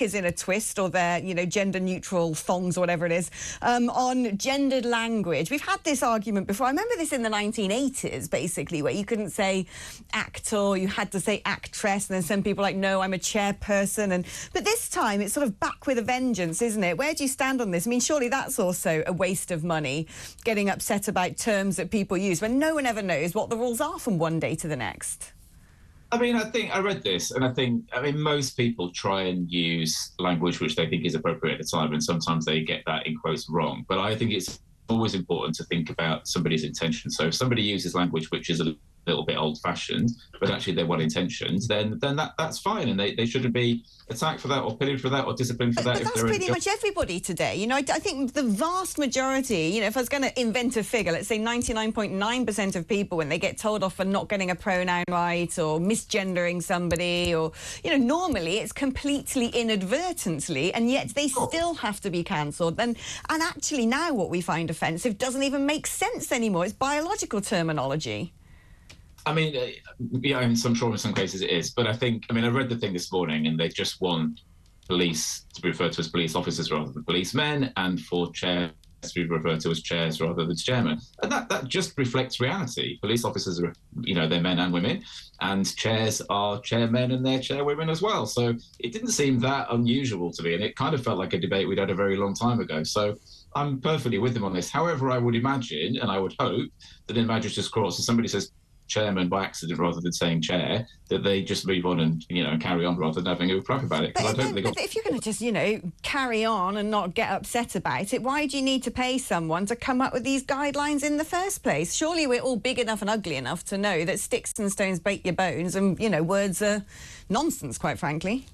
is in a twist, or their, gender-neutral thongs or whatever it is, on gendered language. We've had this argument before. I remember this in the 1980s, basically, where you couldn't say actor, you had to say actress, and then some people were like, no, I'm a chairperson. But this time, it's sort of back with a vengeance, isn't it? Where do you stand on this? I mean, surely that's also a waste of money, getting upset about terms that people use when no one ever knows what the rules are from one day to the next. I mean, I think I read this, and I mean, most people try and use language which they think is appropriate at the time, and sometimes they get that in quotes wrong. But I think it's always important to think about somebody's intention. So if somebody uses language which is a little bit old-fashioned, but actually they're well-intentioned, then that's fine, and they shouldn't be attacked for that, or pillaged for that, or disciplined for that. But that's pretty much everybody today. I think the vast majority, if I was going to invent a figure, let's say 99.9% of people, when they get told off for not getting a pronoun right or misgendering somebody, or, normally it's completely inadvertently, and yet they still have to be cancelled. And actually now what we find offensive doesn't even make sense anymore. It's biological terminology. I mean, I'm sure in some cases it is, but I read the thing this morning, and they just want police to be referred to as police officers rather than policemen, and for chairs to be referred to as chairs rather than chairmen. And that just reflects reality. Police officers are, they're men and women, and chairs are chairmen and they're chairwomen as well. So it didn't seem that unusual to me, and it kind of felt like a debate we'd had a very long time ago. So I'm perfectly with them on this. However, I would imagine, and I would hope, that in Magistrates' Courts, if somebody says chairman by accident rather than saying chair, that they just move on and carry on rather than having a crack about it. But if you're going to just carry on and not get upset about it, why do you need to pay someone to come up with these guidelines in the first place? Surely we're all big enough and ugly enough to know that sticks and stones break your bones, and words are nonsense, quite frankly.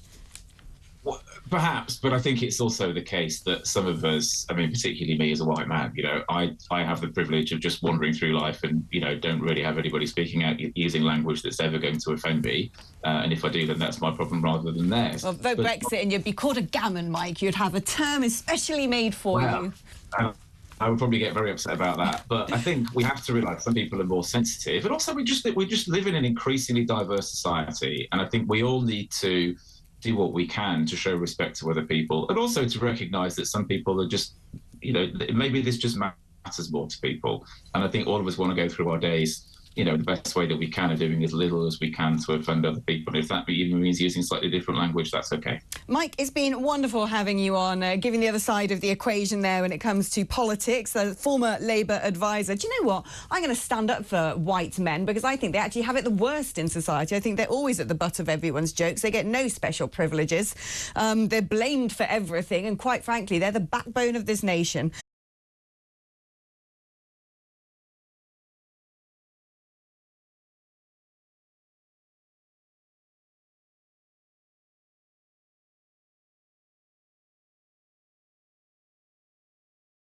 Well, perhaps, but I think it's also the case that some of us, particularly me as a white man, I have the privilege of just wandering through life and, don't really have anybody speaking out using language that's ever going to offend me. And if I do, then that's my problem rather than theirs. Well, vote Brexit and you'd be called a gammon, Mike. You'd have a term especially made for you. I would probably get very upset about that. But I think we have to realise some people are more sensitive. And also we just live in an increasingly diverse society. And I think we all need to do what we can to show respect to other people, and also to recognise that some people are just, maybe this just matters more to people. And I think all of us want to go through our days, the best way that we can, and doing as little as we can to offend other people. And if that even means using slightly different language, that's okay. Mike, it's been wonderful having you on, giving the other side of the equation there when it comes to politics. A former Labour advisor. Do you know what? I'm going to stand up for white men, because I think they actually have it the worst in society. I think they're always at the butt of everyone's jokes. They get no special privileges. They're blamed for everything, and quite frankly, they're the backbone of this nation.